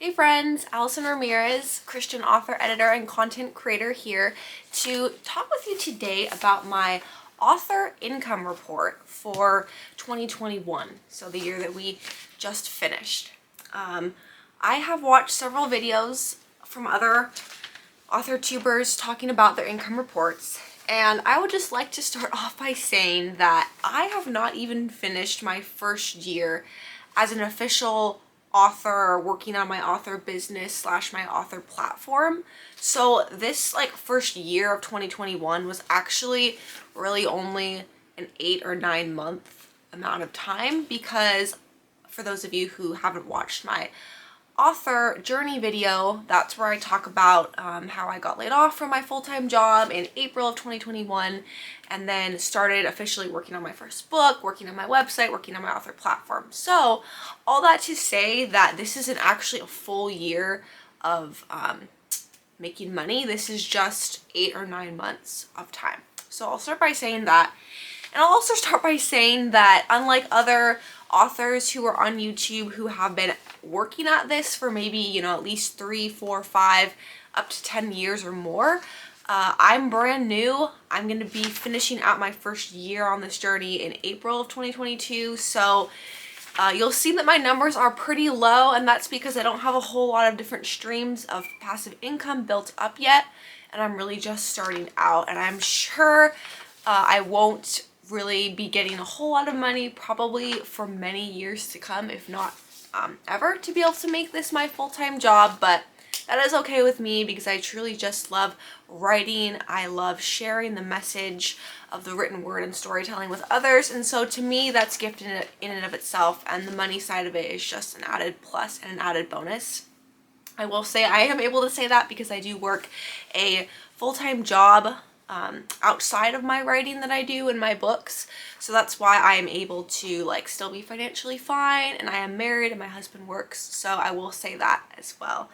Hey friends, Allison Ramirez, Christian author, editor, and content creator here to talk with you today about my author income report for 2021, so the year that we just finished. I have watched several videos from other author tubers talking about their income reports, and I would just like to start off by saying that I have not even finished my first year as an official author working on my author business / my author platform. So this first year of 2021 was actually really only an 8 or 9 month amount of time, because for those of you who haven't watched my author journey video, that's where I talk about how I got laid off from my full-time job in April of 2021 and then started officially working on my first book, working on my website, working on my author platform. So all that to say that this isn't actually a full year of making money. This is just 8 or 9 months of time. So I'll start by saying that. And I'll also start by saying that unlike other authors who are on YouTube who have been working at this for maybe, at least 3, 4, 5, up to 10 years or more, I'm brand new. I'm going to be finishing out my first year on this journey in April of 2022. So you'll see that my numbers are pretty low, and that's because I don't have a whole lot of different streams of passive income built up yet, and I'm really just starting out, and I'm sure I won't really be getting a whole lot of money probably for many years to come, if not ever, to be able to make this my full-time job. But that is okay with me because I truly just love writing. I love sharing the message of the written word and storytelling with others, and so to me that's gift in and of itself, and the money side of it is just an added plus and an added bonus. I will say I am able to say that because I do work a full-time job outside of my writing that I do in my books, so that's why I am able to still be financially fine, and I am married and my husband works, so I will say that as well,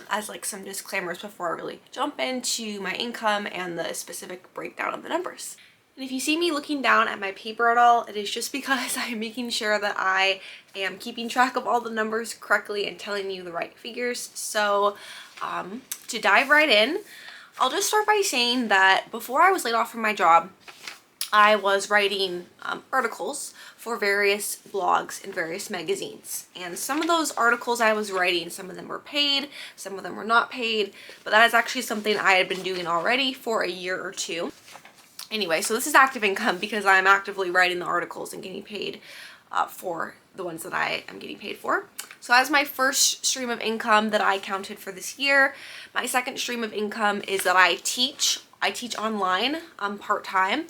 as some disclaimers before I really jump into my income and the specific breakdown of the numbers. And if you see me looking down at my paper at all, it is just because I'm making sure that I am keeping track of all the numbers correctly and telling you the right figures. So to dive right in, I'll just start by saying that before I was laid off from my job, I was writing articles for various blogs and various magazines. And some of those articles I was writing, some of them were paid, some of them were not paid, but that is actually something I had been doing already for a year or two. Anyway, so this is active income because I'm actively writing the articles and getting paid for the ones that I am getting paid for. So as my first stream of income that I counted for this year, my second stream of income is that I teach online part-time,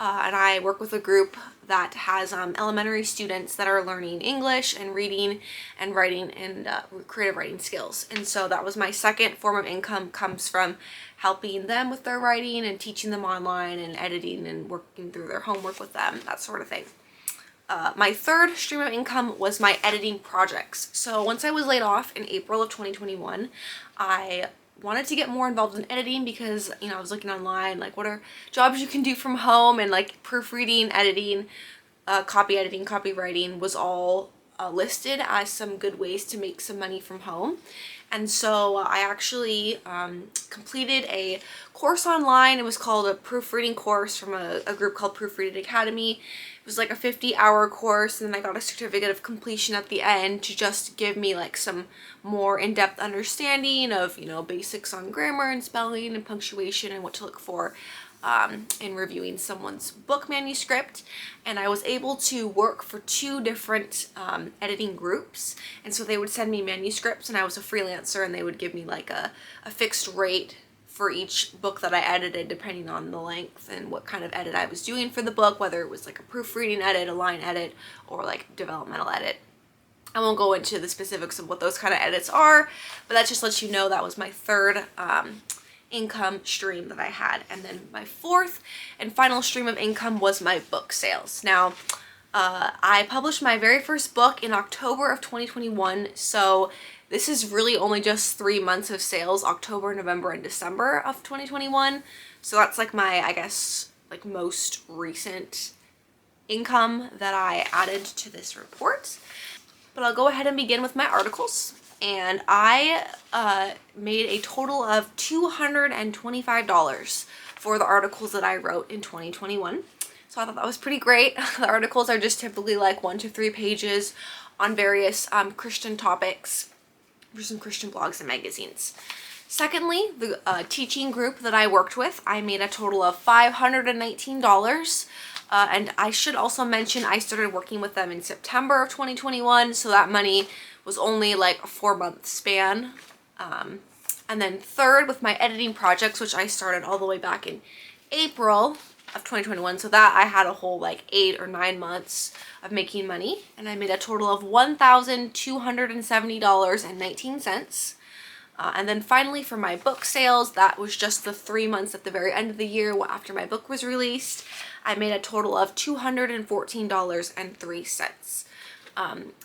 and I work with a group that has elementary students that are learning English and reading and writing and creative writing skills. And so that was my second form of income, comes from helping them with their writing and teaching them online and editing and working through their homework with them, that sort of thing. My third stream of income was my editing projects. So once I was laid off in April of 2021, I wanted to get more involved in editing because, I was looking online, what are jobs you can do from home, and proofreading, editing, copy editing, copywriting was all listed as some good ways to make some money from home. And so I actually completed a course online. It was called a proofreading course from a group called Proofreading Academy. It was a 50-hour course, and then I got a certificate of completion at the end to just give me some more in-depth understanding of, basics on grammar and spelling and punctuation and what to look for in reviewing someone's book manuscript. And I was able to work for 2 different editing groups, and so they would send me manuscripts, and I was a freelancer, and they would give me a fixed rate for each book that I edited, depending on the length and what kind of edit I was doing for the book, whether it was a proofreading edit, a line edit, or developmental edit. I won't go into the specifics of what those kind of edits are, but that just lets you know that was my third income stream that I had. And then my fourth and final stream of income was my book sales. Now, I published my very first book in October of 2021, so this is really only just 3 months of sales, October, November, and December of 2021. So that's my, I guess, most recent income that I added to this report. But I'll go ahead and begin with my articles. and I made a total of $225 for the articles that I wrote in 2021. So I thought that was pretty great. The articles are just typically like 1 to 3 pages on various Christian topics for some Christian blogs and magazines. Secondly, the teaching group that I worked with, I made a total of $519. And I should also mention I started working with them in September of 2021, so that money was only like a 4-month span. And then third, with my editing projects, which I started all the way back in April of 2021, so that I had a whole like 8 or 9 months of making money, and I made a total of $1,270.19. And then finally, for my book sales, that was just the 3 months at the very end of the year after my book was released. I made a total of $214.03.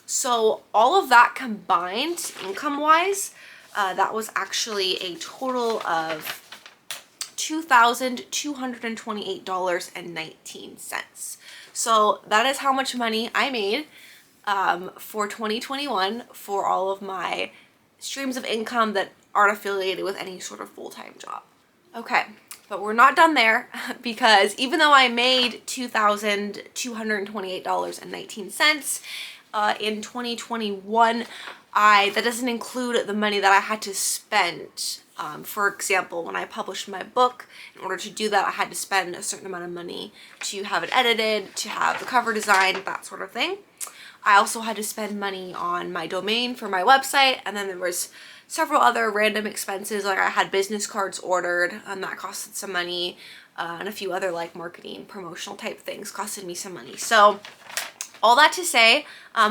So all of that combined, income-wise, that was actually a total of $2,228.19. So that is how much money I made for 2021 for all of my streams of income that aren't affiliated with any sort of full-time job. Okay, but we're not done there, because even though I made $2,228.19 in 2021, that doesn't include the money that I had to spend. For example, when I published my book, in order to do that, I had to spend a certain amount of money to have it edited, to have the cover designed, that sort of thing. I also had to spend money on my domain for my website, and then there was several other random expenses, like I had business cards ordered, and that costed some money, and a few other like marketing, promotional type things costed me some money. So all that to say,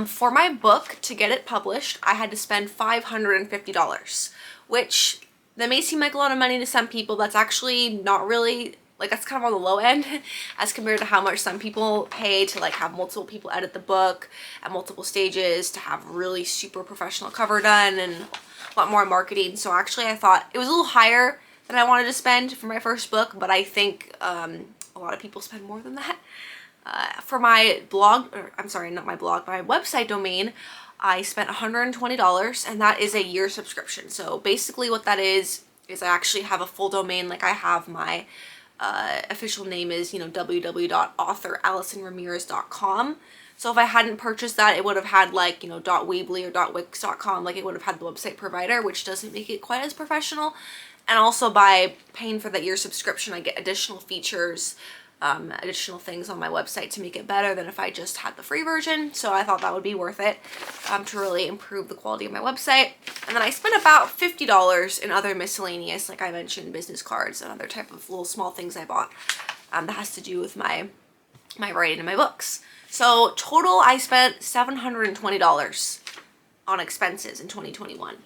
for my book, to get it published, I had to spend $550, which that may seem like a lot of money to some people. That's actually not really, like, that's kind of on the low end as compared to how much some people pay to like have multiple people edit the book at multiple stages, to have really super professional cover done, and a lot more marketing. So actually I thought it was a little higher than I wanted to spend for my first book, but I think a lot of people spend more than that. For my blog, or I'm sorry, not my blog, my website domain, I spent $120, and that is a year subscription. So basically what that is I actually have a full domain. Like I have my official name is, www.authoralisonramirez.com. So if I hadn't purchased that, it would have had like, .weebly or .wix.com, like it would have had the website provider, which doesn't make it quite as professional. And also by paying for that year subscription, I get additional features, additional things on my website to make it better than if I just had the free version. So I thought that would be worth it to really improve the quality of my website. And then I spent about $50 in other miscellaneous, like I mentioned, business cards and other type of little small things I bought that has to do with my writing and my books. So total, I spent $720 on expenses in 2021.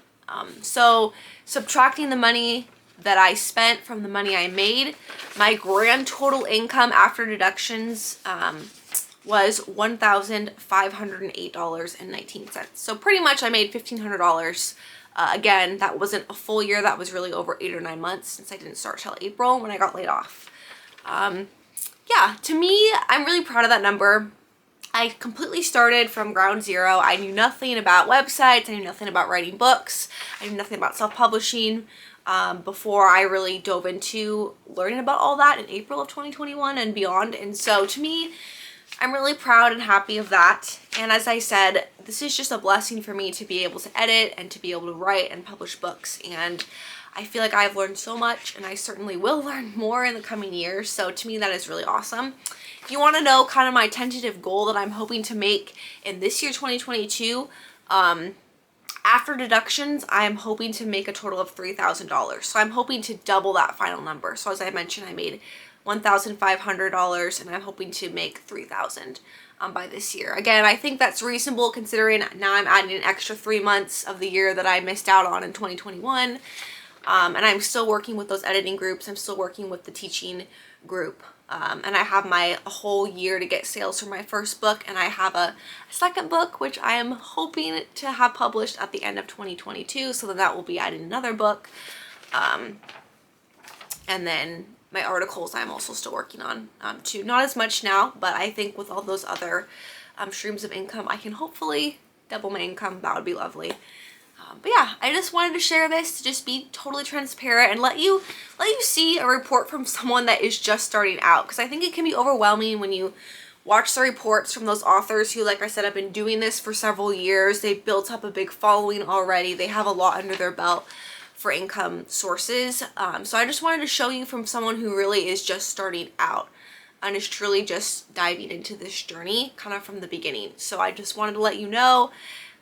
So subtracting the money that I spent from the money I made, my grand total income after deductions was $1,508.19. So pretty much I made $1,500. Again, that wasn't a full year. That was really over 8 or 9 months, since I didn't start till April when I got laid off. Yeah, to me, I'm really proud of that number. I completely started from ground zero. I knew nothing about websites. I knew nothing about writing books. I knew nothing about self-publishing before I really dove into learning about all that in April of 2021 and beyond. And so to me, I'm really proud and happy of that. And as I said, this is just a blessing for me to be able to edit and to be able to write and publish books. And I feel like I've learned so much, and I certainly will learn more in the coming years. So to me, that is really awesome. If you want to know kind of my tentative goal that I'm hoping to make in this year, 2022, after deductions, I'm hoping to make a total of $3,000. So I'm hoping to double that final number. So as I mentioned, I made $1,500, and I'm hoping to make $3,000 by this year. Again, I think that's reasonable considering now I'm adding an extra 3 months of the year that I missed out on in 2021. And I'm still working with those editing groups. I'm still working with the teaching group. And I have a whole year to get sales for my first book, and I have a second book which I am hoping to have published at the end of 2022, so then that will be adding another book. And then my articles I'm also still working on too. Not as much now, but I think with all those other streams of income, I can hopefully double my income. That would be lovely. But yeah, I just wanted to share this to just be totally transparent and let you see a report from someone that is just starting out, because I think it can be overwhelming when you watch the reports from those authors who, like I said, have been doing this for several years. They've built up a big following already. They have a lot under their belt for income sources. So I just wanted to show you from someone who really is just starting out and is truly just diving into this journey kind of from the beginning. So I just wanted to let you know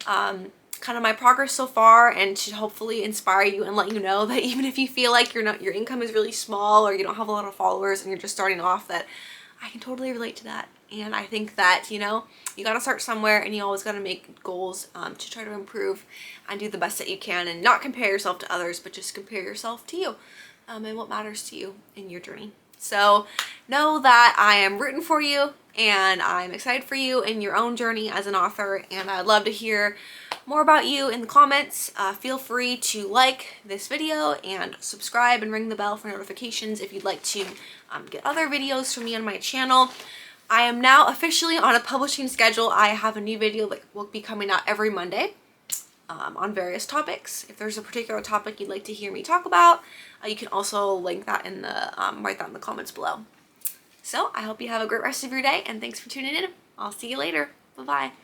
kind of my progress so far, and to hopefully inspire you and let you know that even if you feel like your income is really small, or you don't have a lot of followers and you're just starting off, that I can totally relate to that. And I think that, you know, you got to start somewhere, and you always got to make goals to try to improve and do the best that you can, and not compare yourself to others, but just compare yourself to you and what matters to you in your journey. So know that I am rooting for you, and I'm excited for you in your own journey as an author, and I'd love to hear more about you in the comments. Feel free to like this video and subscribe and ring the bell for notifications if you'd like to get other videos from me on my channel. I am now officially on a publishing schedule. I have a new video that will be coming out every Monday on various topics. If there's a particular topic you'd like to hear me talk about, you can also link that in the write that in the comments below. So I hope you have a great rest of your day, and thanks for tuning in. I'll see you later. Bye-bye.